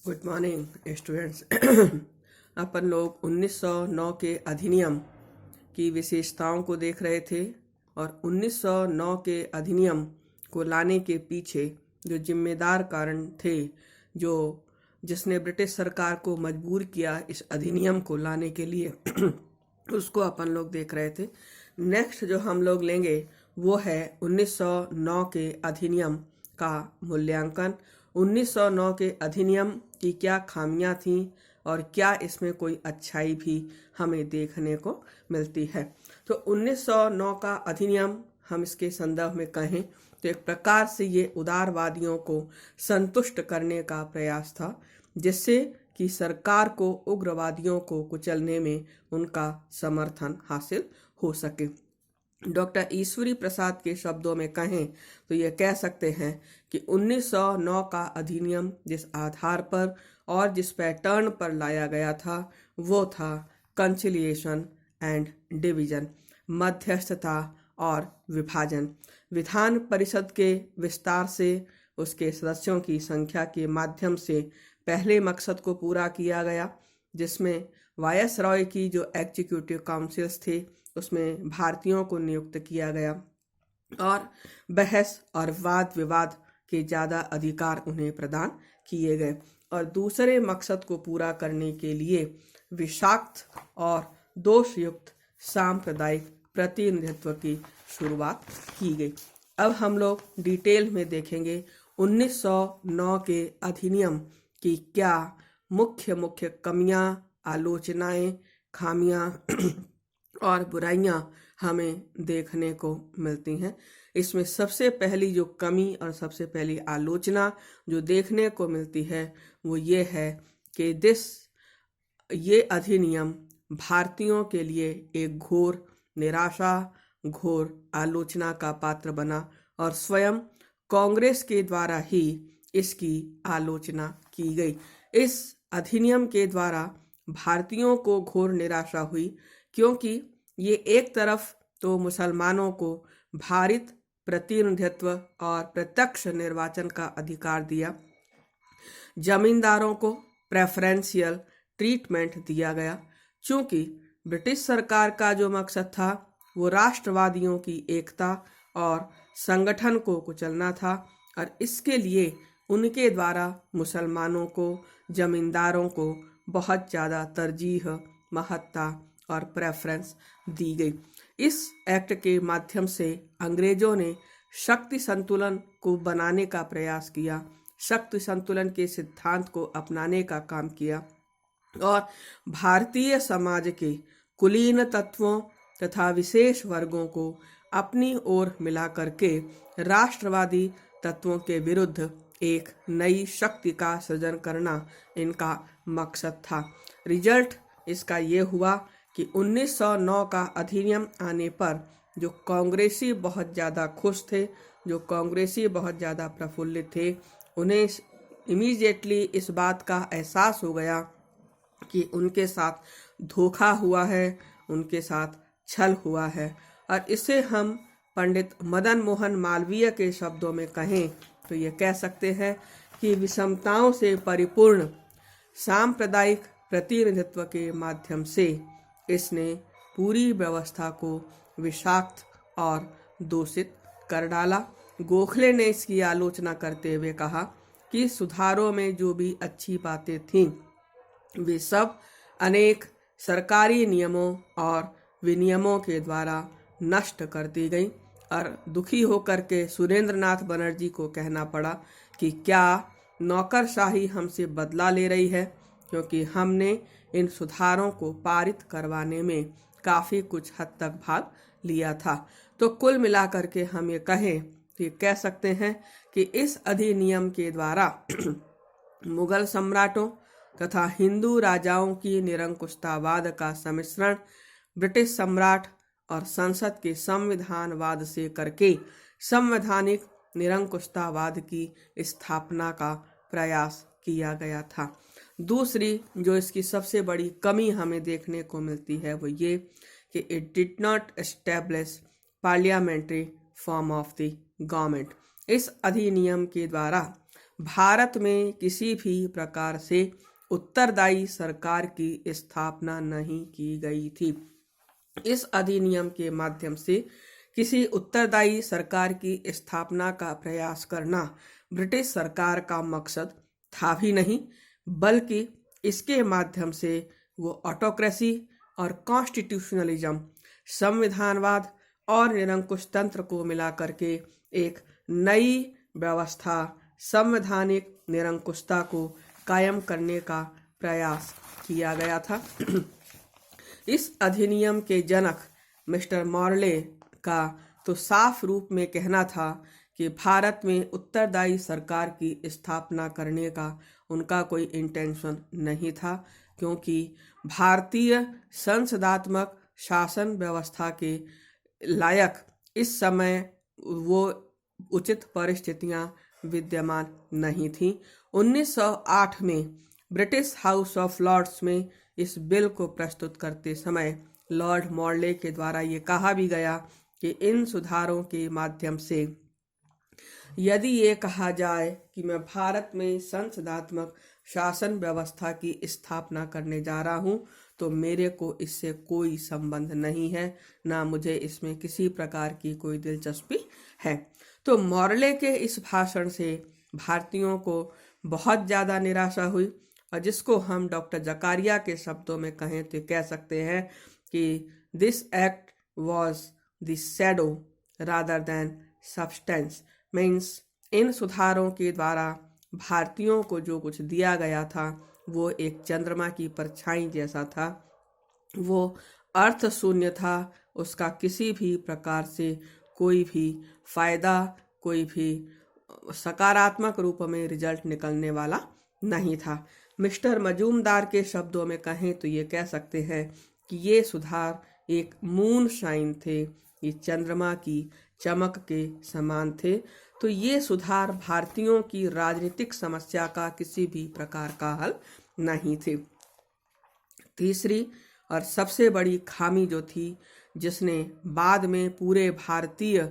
Good morning students. अपन लोग 1909 के अधिनियम की विशेषताओं को देख रहे थे और 1909 के अधिनियम को लाने के पीछे जो जिम्मेदार कारण थे, जिसने ब्रिटिश सरकार को मजबूर किया इस अधिनियम को लाने के लिए उसको अपन लोग देख रहे थे। नेक्स्ट जो हम लोग लेंगे वो है 1909 के अधिनियम का मूल्यांकन। 1909 के अधिनियम की क्या खामियां थीं और क्या इसमें कोई अच्छाई भी हमें देखने को मिलती है। तो 1909 का अधिनियम हम इसके संदर्भ में कहें तो एक प्रकार से ये उदारवादियों को संतुष्ट करने का प्रयास था, जिससे कि सरकार को उग्रवादियों को कुचलने में उनका समर्थन हासिल हो सके। डॉक्टर ईश्वरी प्रसाद के शब्दों में कहें तो ये कह सकते हैं कि 1909 का अधिनियम जिस आधार पर और जिस पैटर्न पर लाया गया था वो था कंसिलिएशन एंड डिवीजन, मध्यस्थता और विभाजन। विधान परिषद के विस्तार से उसके सदस्यों की संख्या के माध्यम से पहले मकसद को पूरा किया गया, जिसमें वायसरॉय की जो एग्जीक्यूटिव काउंसिल्स थे उसमें भारतीयों को नियुक्त किया गया और बहस और वाद विवाद के ज़्यादा अधिकार उन्हें प्रदान किए गए। और दूसरे मकसद को पूरा करने के लिए विषाक्त और दोषयुक्त सांप्रदायिक प्रतिनिधित्व की शुरुआत की गई। अब हम लोग डिटेल में देखेंगे 1909 के अधिनियम की क्या मुख्य कमियां, आलोचनाएं, खामियां और बुराइयां हमें देखने को मिलती हैं। इसमें सबसे पहली जो कमी और सबसे पहली आलोचना जो देखने को मिलती है वो ये है कि ये अधिनियम भारतीयों के लिए एक घोर निराशा, घोर आलोचना का पात्र बना और स्वयं कांग्रेस के द्वारा ही इसकी आलोचना की गई। इस अधिनियम के द्वारा भारतीयों को घोर निराशा हुई, क्योंकि ये एक तरफ तो मुसलमानों को भारित प्रतिनिधित्व और प्रत्यक्ष निर्वाचन का अधिकार दिया, जमींदारों को प्रेफरेंशियल ट्रीटमेंट दिया गया। चूंकि ब्रिटिश सरकार का जो मकसद था वो राष्ट्रवादियों की एकता और संगठन को कुचलना था और इसके लिए उनके द्वारा मुसलमानों को, जमींदारों को बहुत ज़्यादा तरजीह, महत्ता और प्रेफरेंस दी गई। इस एक्ट के माध्यम से अंग्रेजों ने शक्ति संतुलन को बनाने का प्रयास किया, शक्ति संतुलन के सिद्धांत को अपनाने का काम किया और भारतीय समाज के कुलीन तत्वों तथा विशेष वर्गों को अपनी ओर मिला करके राष्ट्रवादी तत्वों के विरुद्ध एक नई शक्ति का सृजन करना इनका मकसद था। रिजल्ट इसका ये हुआ कि 1909 का अधिनियम आने पर जो कांग्रेसी बहुत ज़्यादा खुश थे, जो कांग्रेसी बहुत ज़्यादा प्रफुल्लित थे, उन्हें इमीडिएटली इस बात का एहसास हो गया कि उनके साथ धोखा हुआ है, उनके साथ छल हुआ है। और इसे हम पंडित मदन मोहन मालवीय के शब्दों में कहें तो ये कह सकते हैं कि विषमताओं से परिपूर्ण सांप्रदायिक प्रतिनिधित्व के माध्यम से इसने पूरी व्यवस्था को विषाक्त और दूषित कर डाला। गोखले ने इसकी आलोचना करते हुए कहा कि सुधारों में जो भी अच्छी बातें थीं वे सब अनेक सरकारी नियमों और विनियमों के द्वारा नष्ट कर दी गई। और दुखी होकर के सुरेंद्रनाथ बनर्जी को कहना पड़ा कि क्या नौकरशाही हमसे बदला ले रही है, क्योंकि हमने इन सुधारों को पारित करवाने में काफ़ी कुछ हद तक भाग लिया था। तो कुल मिलाकर के हम ये कहें कि कह सकते हैं कि इस अधिनियम के द्वारा मुगल सम्राटों तथा हिंदू राजाओं की निरंकुशतावाद का सम्मिश्रण ब्रिटिश सम्राट और संसद के संविधानवाद से करके संवैधानिक निरंकुशतावाद की स्थापना का प्रयास किया गया था। दूसरी जो इसकी सबसे बड़ी कमी हमें देखने को मिलती है वो ये कि it did not establish parliamentary form of the government. इस अधिनियम के द्वारा भारत में किसी भी प्रकार से उत्तरदायी सरकार की स्थापना नहीं की गई थी। इस अधिनियम के माध्यम से किसी उत्तरदायी सरकार की स्थापना का प्रयास करना ब्रिटिश सरकार का मकसद था भी नहीं, बल्कि इसके माध्यम से वो ऑटोक्रेसी और कॉन्स्टिट्यूशनलिज्म, संविधानवाद और निरंकुश तंत्र को मिला करके एक नई व्यवस्था, संवैधानिक निरंकुशता को कायम करने का प्रयास किया गया था। इस अधिनियम के जनक मिस्टर मॉर्ले का तो साफ रूप में कहना था कि भारत में उत्तरदायी सरकार की स्थापना करने का उनका कोई इंटेंशन नहीं था, क्योंकि भारतीय संसदात्मक शासन व्यवस्था के लायक इस समय वो उचित परिस्थितियां विद्यमान नहीं थीं। 1908 में ब्रिटिश हाउस ऑफ लॉर्ड्स में इस बिल को प्रस्तुत करते समय लॉर्ड मॉर्ले के द्वारा ये कहा भी गया कि इन सुधारों के माध्यम से यदि ये कहा जाए कि मैं भारत में संसदात्मक शासन व्यवस्था की स्थापना करने जा रहा हूँ, तो मेरे को इससे कोई संबंध नहीं है, ना मुझे इसमें किसी प्रकार की कोई दिलचस्पी है। तो मॉर्ले के इस भाषण से भारतीयों को बहुत ज़्यादा निराशा हुई, और जिसको हम डॉक्टर जकारिया के शब्दों में कहें तो कह सकते हैं कि this act was the shadow rather than substance. Means in सुधारों के द्वारा भारतीयों को जो कुछ दिया गया था वो एक चंद्रमा की परछाई जैसा था, वो अर्थ शून्य था, उसका किसी भी प्रकार से कोई भी फायदा, कोई भी सकारात्मक रूप में रिजल्ट निकलने वाला नहीं था। मिस्टर मजूमदार के शब्दों में कहें तो ये कह सकते हैं कि ये सुधार एक मून शाइन थे, ये चंद्रमा की चमक के समान थे। तो ये सुधार भारतीयों की राजनीतिक समस्या का किसी भी प्रकार का हल नहीं थे। तीसरी और सबसे बड़ी खामी जो थी, जिसने बाद में पूरे भारतीय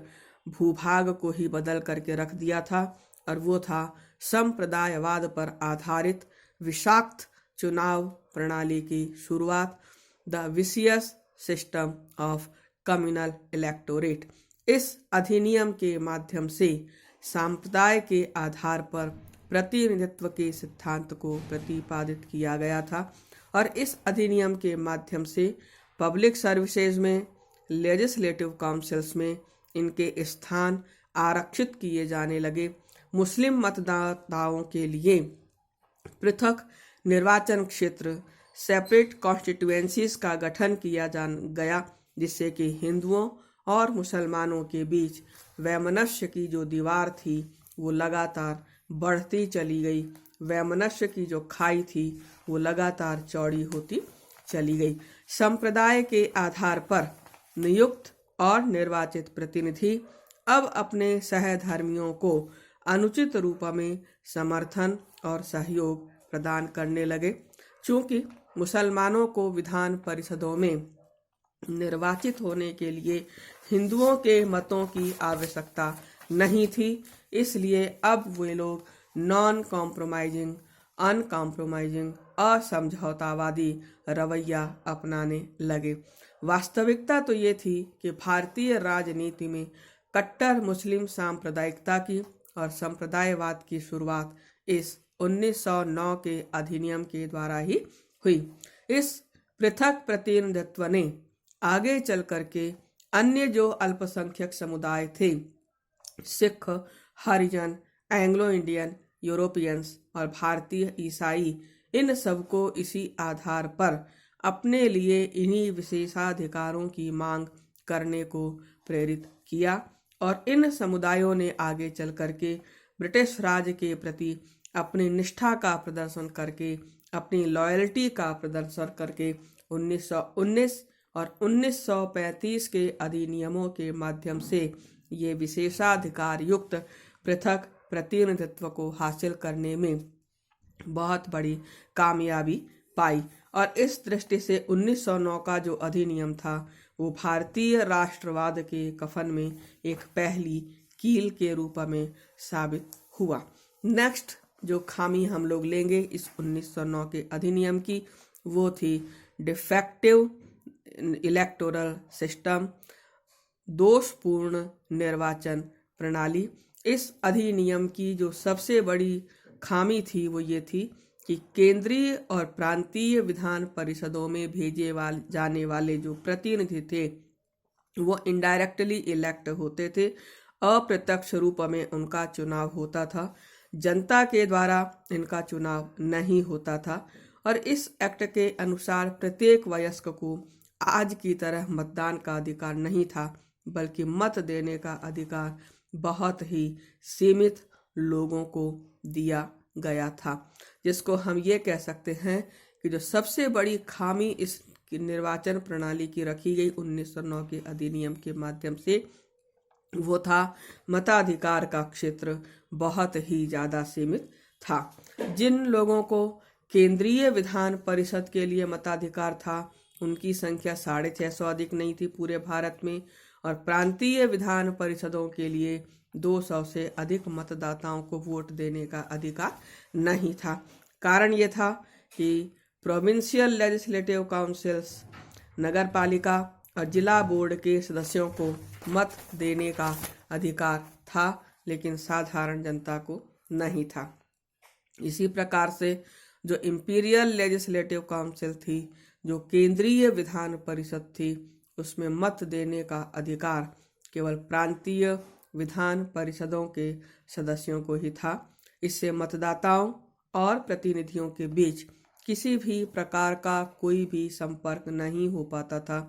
भूभाग को ही बदल करके रख दिया था, और वो था संप्रदायवाद पर आधारित विषाक्त चुनाव प्रणाली की शुरुआत, the vicious system of communal electorate. इस अधिनियम के माध्यम से संप्रदाय के आधार पर प्रतिनिधित्व के सिद्धांत को प्रतिपादित किया गया था, और इस अधिनियम के माध्यम से पब्लिक सर्विसेज में, लेजिस्लेटिव काउंसिल्स में इनके स्थान आरक्षित किए जाने लगे। मुस्लिम मतदाताओं के लिए पृथक निर्वाचन क्षेत्र, सेपरेट कॉन्स्टिट्यूएंसीज का गठन किया गया, जिससे कि हिंदुओं और मुसलमानों के बीच वैमनस्य की जो दीवार थी वो लगातार बढ़ती चली गई, वैमनस्य की जो खाई थी वो लगातार चौड़ी होती चली गई। संप्रदाय के आधार पर नियुक्त और निर्वाचित प्रतिनिधि अब अपने सहधर्मियों को अनुचित रूप में समर्थन और सहयोग प्रदान करने लगे। चूंकि मुसलमानों को विधान परिषदों में निर्वाचित होने के लिए हिंदुओं के मतों की आवश्यकता नहीं थी, इसलिए अब वे लोग नॉन कॉम्प्रोमाइजिंग, अनकॉम्प्रोमाइजिंग, असमझौतावादी रवैया अपनाने लगे। वास्तविकता तो ये थी कि भारतीय राजनीति में कट्टर मुस्लिम सांप्रदायिकता की और संप्रदायवाद की शुरुआत इस 1909 के अधिनियम के द्वारा ही हुई। इस पृथक प्रतिनिधित्व ने आगे चल करके अन्य जो अल्पसंख्यक समुदाय थे, सिख, हरिजन, एंग्लो इंडियन, यूरोपियंस और भारतीय ईसाई, इन सबको इसी आधार पर अपने लिए इन्हीं विशेषाधिकारों की मांग करने को प्रेरित किया, और इन समुदायों ने आगे चल करके ब्रिटिश राज के प्रति अपनी निष्ठा का प्रदर्शन करके, अपनी लॉयल्टी का प्रदर्शन करके 1919 और 1935 के अधिनियमों के माध्यम से ये विशेषाधिकार युक्त पृथक प्रतिनिधित्व को हासिल करने में बहुत बड़ी कामयाबी पाई। और इस दृष्टि से 1909 का जो अधिनियम था वो भारतीय राष्ट्रवाद के कफन में एक पहली कील के रूप में साबित हुआ। नेक्स्ट जो खामी हम लोग लेंगे इस 1909 के अधिनियम की, वो थी डिफेक्टिव इलेक्टोरल सिस्टम, दोषपूर्ण निर्वाचन प्रणाली। इस अधिनियम की जो सबसे बड़ी खामी थी वो ये थी कि केंद्रीय और प्रांतीय विधान परिषदों में भेजे जाने वाले जो प्रतिनिधि थे वो इनडायरेक्टली इलेक्ट होते थे, अप्रत्यक्ष रूप में उनका चुनाव होता था, जनता के द्वारा इनका चुनाव नहीं होता था। और इस एक्ट के अनुसार प्रत्येक वयस्क को आज की तरह मतदान का अधिकार नहीं था, बल्कि मत देने का अधिकार बहुत ही सीमित लोगों को दिया गया था, जिसको हम ये कह सकते हैं कि जो सबसे बड़ी खामी इस निर्वाचन प्रणाली की रखी गई 1909 के अधिनियम के माध्यम से, वो था मताधिकार का क्षेत्र बहुत ही ज़्यादा सीमित था। जिन लोगों को केंद्रीय विधान परिषद के लिए मताधिकार था उनकी संख्या 650 अधिक नहीं थी पूरे भारत में, और प्रांतीय विधान परिषदों के लिए 200 से अधिक मतदाताओं को वोट देने का अधिकार नहीं था। कारण ये था कि प्रोविंशियल लेजिस्लेटिव काउंसिल्स, नगर पालिका और जिला बोर्ड के सदस्यों को मत देने का अधिकार था, लेकिन साधारण जनता को नहीं था। इसी प्रकार से जो इंपीरियल लेजिस्लेटिव काउंसिल थी, जो केंद्रीय विधान परिषद थी, उसमें मत देने का अधिकार केवल प्रांतीय विधान परिषदों के सदस्यों को ही था। इससे मतदाताओं और प्रतिनिधियों के बीच किसी भी प्रकार का कोई भी संपर्क नहीं हो पाता था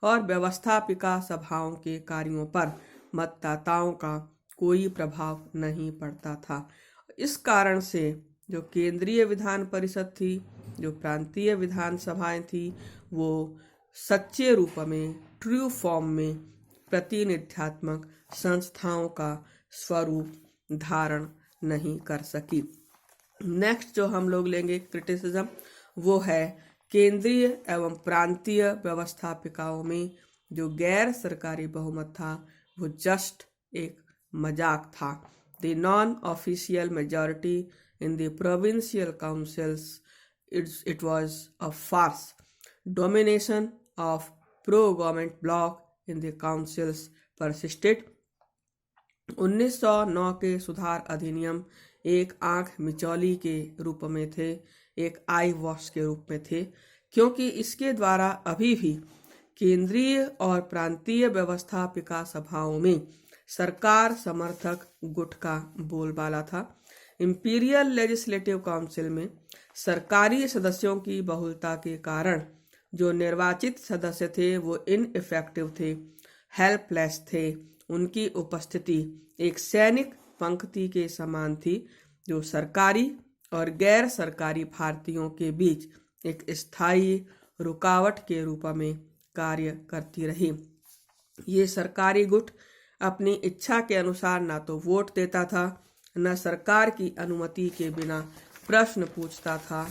और व्यवस्थापिका सभाओं के कार्यों पर मतदाताओं का कोई प्रभाव नहीं पड़ता था। इस कारण से जो केंद्रीय विधान परिषद थी, जो प्रांतीय विधान सभाएं थी, वो सच्चे रूप में, ट्रू फॉर्म में प्रतिनिध्यात्मक संस्थाओं का स्वरूप धारण नहीं कर सकी। नेक्स्ट जो हम लोग लेंगे क्रिटिसिज्म, वो है केंद्रीय एवं प्रांतीय व्यवस्थापिकाओं में जो गैर सरकारी बहुमत था वो जस्ट एक मजाक था। The non official majority in the provincial councils, it was a farce. Domination of pro-government bloc in the councils persisted. 1909 के सुधार अधिनियम एक आंख मिचौली के रूप में थे, एक आई वॉश के रूप में थे, क्योंकि इसके द्वारा अभी भी केंद्रीय और प्रांतीय व्यवस्थापिका सभाओं में सरकार समर्थक गुट का बोलबाला था। इंपीरियल लेजिस्लेटिव काउंसिल में सरकारी सदस्यों की बहुलता के कारण जो निर्वाचित सदस्य थे वो इनइफेक्टिव थे, हेल्पलेस थे। उनकी उपस्थिति एक सैनिक पंक्ति के समान थी जो सरकारी और गैर सरकारी भारतीयों के बीच एक स्थायी रुकावट के रूप में कार्य करती रही। ये सरकारी गुट अपनी इच्छा के अनुसार ना तो वोट देता था, न सरकार की अनुमति के बिना प्रश्न पूछता था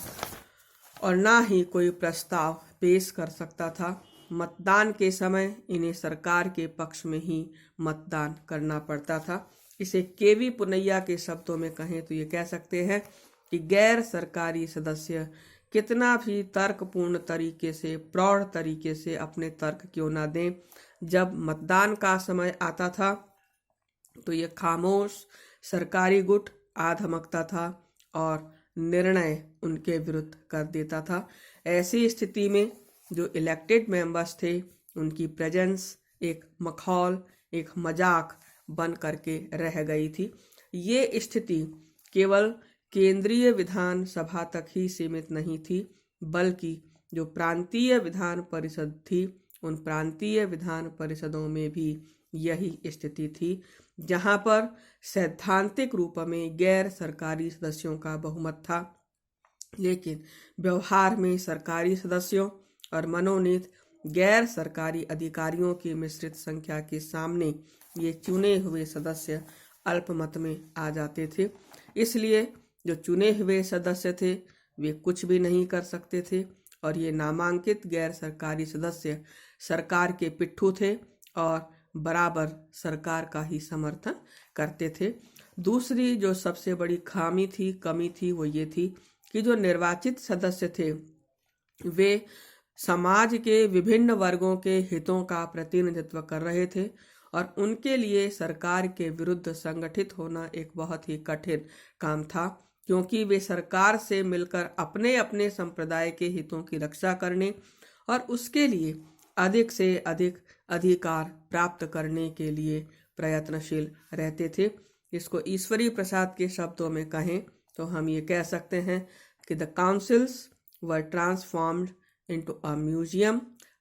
और ना ही कोई प्रस्ताव पेश कर सकता था। मतदान के समय इन्हें सरकार के पक्ष में ही मतदान करना पड़ता था। इसे केवी पुनैया के शब्दों में कहें तो ये कह सकते हैं कि गैर सरकारी सदस्य कितना भी तर्कपूर्ण तरीके से, प्रौढ़ तरीके से अपने तर्क क्यों ना दें, जब मतदान का समय आता था तो ये खामोश सरकारी गुट आधमकता था और निर्णय उनके विरुद्ध कर देता था। ऐसी स्थिति में जो इलेक्टेड मेंबर्स थे उनकी प्रेजेंस एक मखौल, एक मजाक बन करके रह गई थी। ये स्थिति केवल केंद्रीय विधान सभा तक ही सीमित नहीं थी, बल्कि जो प्रांतीय विधान परिषद थी उन प्रांतीय विधान परिषदों में भी यही स्थिति थी, जहां पर सैद्धांतिक रूप में गैर सरकारी सदस्यों का बहुमत था, लेकिन व्यवहार में सरकारी सदस्यों और मनोनीत गैर सरकारी अधिकारियों की मिश्रित संख्या के सामने ये चुने हुए सदस्य अल्पमत में आ जाते थे। इसलिए जो चुने हुए सदस्य थे वे कुछ भी नहीं कर सकते थे और ये नामांकित गैर सरकारी सदस्य सरकार के पिट्ठू थे और बराबर सरकार का ही समर्थन करते थे। दूसरी जो सबसे बड़ी खामी थी, कमी थी, वो ये थी कि जो निर्वाचित सदस्य थे वे समाज के विभिन्न वर्गों के हितों का प्रतिनिधित्व कर रहे थे और उनके लिए सरकार के विरुद्ध संगठित होना एक बहुत ही कठिन काम था, क्योंकि वे सरकार से मिलकर अपने अपने संप्रदाय के हितों की रक्षा करने और उसके लिए अधिक से अधिक अधिकार प्राप्त करने के लिए प्रयत्नशील रहते थे। इसको ईश्वरी प्रसाद के शब्दों में कहें तो हम ये कह सकते हैं कि the councils were transformed into a museum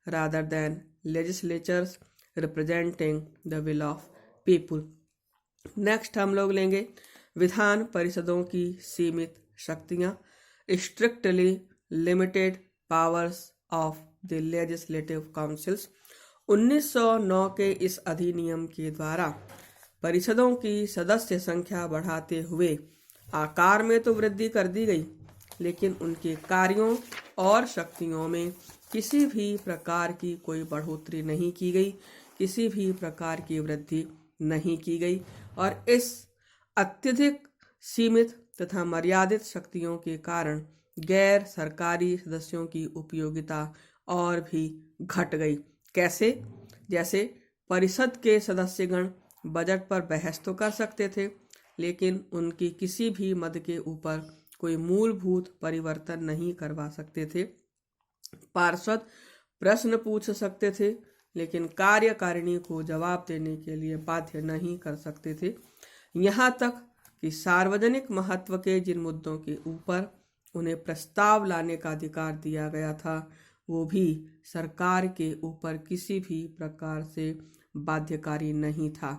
rather than legislatures representing the will of people। Next हम लोग लेंगे विधान परिषदों की सीमित शक्तियां, strictly limited powers of the legislative councils. 1909 के इस अधिनियम के द्वारा परिषदों की सदस्य संख्या बढ़ाते हुए आकार में तो वृद्धि कर दी गई, लेकिन उनके कार्यों और शक्तियों में किसी भी प्रकार की कोई बढ़ोतरी नहीं की गई, किसी भी प्रकार की वृद्धि नहीं की गई और इस अत्यधिक सीमित तथा मर्यादित शक्तियों के कारण गैर सरकारी सदस्यों की उपयोगिता और भी घट गई। कैसे? जैसे परिषद के सदस्यगण बजट पर बहस तो कर सकते थे, लेकिन उनकी किसी भी मद के ऊपर कोई मूलभूत परिवर्तन नहीं करवा सकते थे। पार्षद प्रश्न पूछ सकते थे, लेकिन कार्यकारिणी को जवाब देने के लिए बाध्य नहीं कर सकते थे। यहाँ तक कि सार्वजनिक महत्व के जिन मुद्दों के ऊपर उन्हें प्रस्ताव लाने का अधिकार दिया गया था, वो भी सरकार के ऊपर किसी भी प्रकार से बाध्यकारी नहीं था,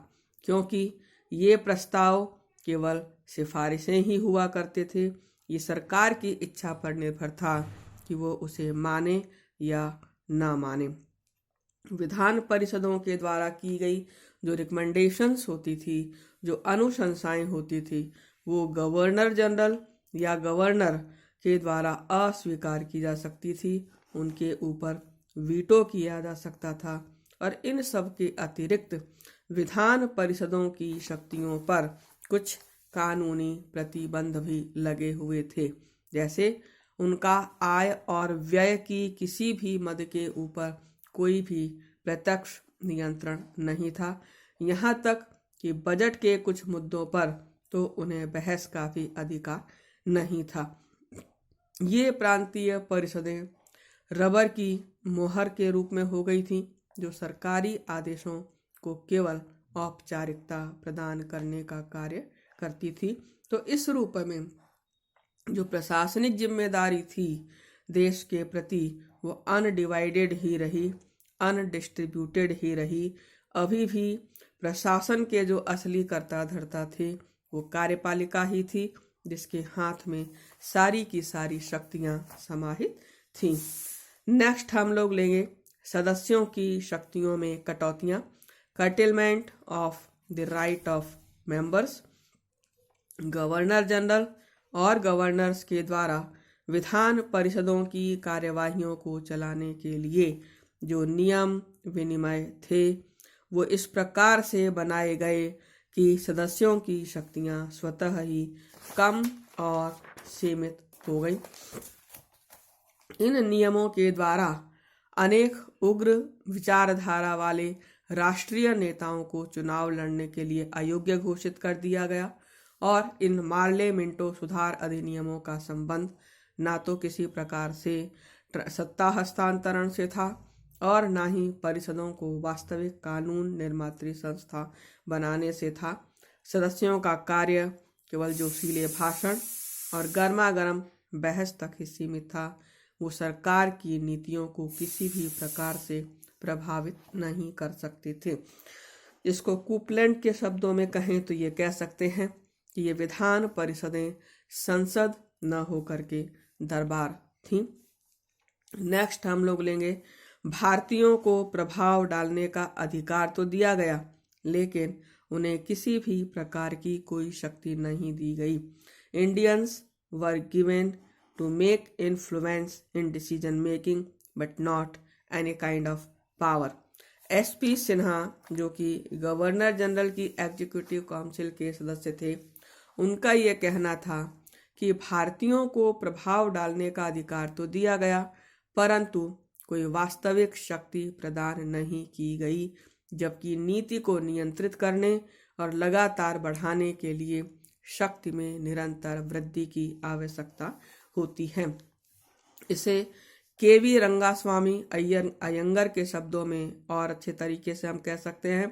क्योंकि ये प्रस्ताव केवल सिफारिशें ही हुआ करते थे। ये सरकार की इच्छा पर निर्भर था कि वो उसे माने या ना माने। विधान परिषदों के द्वारा की गई जो रिकमेंडेशंस होती थी, जो अनुशंसाएं होती थी, वो गवर्नर जनरल या गवर्नर के द्वारा अस्वीकार की जा सकती थी, उनके ऊपर वीटो किया जा सकता था और इन सब के अतिरिक्त विधान परिषदों की शक्तियों पर कुछ कानूनी प्रतिबंध भी लगे हुए थे। जैसे उनका आय और व्यय की किसी भी मद के ऊपर कोई भी प्रत्यक्ष नियंत्रण नहीं था। यहाँ तक कि बजट के कुछ मुद्दों पर तो उन्हें बहस का भी अधिकार नहीं था। ये प्रांतीय परिषदें रबर की मोहर के रूप में हो गई थी, जो सरकारी आदेशों को केवल औपचारिकता प्रदान करने का कार्य करती थी। तो इस रूप में जो प्रशासनिक जिम्मेदारी थी देश के प्रति, वो अनडिवाइडेड ही रही, अनडिस्ट्रीब्यूटेड ही रही। अभी भी प्रशासन के जो असली कर्ता धर्ता थे वो कार्यपालिका ही थी, जिसके हाथ में सारी की सारी शक्तियां समाहित थीं। नेक्स्ट हम लोग लेंगे सदस्यों की शक्तियों में कटौतियां, curtailment of the right of members. Governor general और गवर्नर्स के द्वारा विधान परिषदों की कार्यवाहियों को चलाने के लिए जो नियम विनिमय थे, वो इस प्रकार से बनाए गए कि सदस्यों की शक्तियां स्वतः ही कम और सीमित हो गई। इन नियमों के द्वारा अनेक उग्र विचारधारा वाले राष्ट्रीय नेताओं को चुनाव लड़ने के लिए अयोग्य घोषित कर दिया गया और इन मार्ले मिंटो सुधार अधिनियमों का संबंध ना तो किसी प्रकार से सत्ता हस्तांतरण से था और ना ही परिषदों को वास्तविक कानून निर्मात्री संस्था बनाने से था। सदस्यों का कार्य केवल जोशीले भाषण और गर्मा गर्म बहस तक ही सीमित था। वो सरकार की नीतियों को किसी भी प्रकार से प्रभावित नहीं कर सकते थे। इसको कूपलैंड के शब्दों में कहें तो ये कह सकते हैं कि ये विधान परिषदें संसद न होकर के दरबार थीं। नेक्स्ट हम लोग लेंगे भारतीयों को प्रभाव डालने का अधिकार तो दिया गया, लेकिन उन्हें किसी भी प्रकार की कोई शक्ति नहीं दी गई। Indians were given to make influence in decision making but not any kind of power. SP Sinha जो कि गवर्नर जनरल की एग्जीक्यूटिव काउंसिल के सदस्य थे, उनका यह कहना था कि भारतीयों को प्रभाव डालने का अधिकार तो दिया गया, परंतु कोई वास्तविक शक्ति प्रदान नहीं की गई, जबकि नीति को नियंत्रित करने और लगातार बढ़ाने के लिए शक्ति में निरंतर वृद्धि की आवश्यकता होती है। इसे केवी रंगास्वामी अयंगर के शब्दों में और अच्छे तरीके से हम कह सकते हैं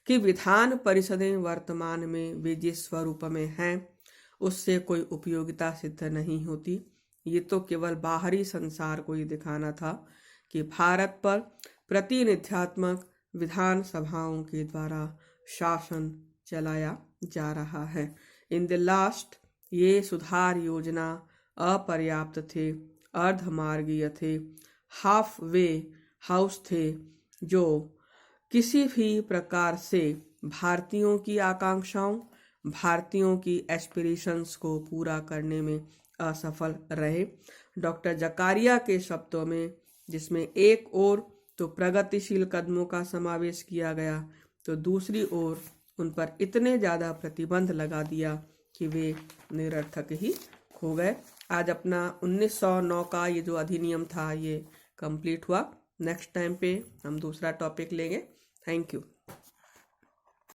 कि विधान परिषदें वर्तमान में वे जिस स्वरूप में हैं उससे कोई उपयोगिता सिद्ध नहीं होती। ये तो केवल बाहरी संसार को ही दिखाना था कि भारत पर प्रतिनिध्यात्मक विधान सभाओं के द्वारा शासन चलाया जा रहा है। इन द लास्ट ये सुधार योजना अपर्याप्त थे, अर्धमार्गीय थे, हाफ वे हाउस थे, जो किसी भी प्रकार से भारतीयों की आकांक्षाओं, भारतीयों की एस्पिरेशंस को पूरा करने में असफल रहे। डॉक्टर जकारिया के शब्दों में, जिसमें एक ओर तो प्रगतिशील कदमों का समावेश किया गया, तो दूसरी ओर उन पर इतने ज़्यादा प्रतिबंध लगा दिया कि वे निरर्थक ही हो गए। आज अपना 1909 का ये जो अधिनियम था ये कंप्लीट हुआ। नेक्स्ट टाइम पे हम दूसरा टॉपिक लेंगे। Thank you.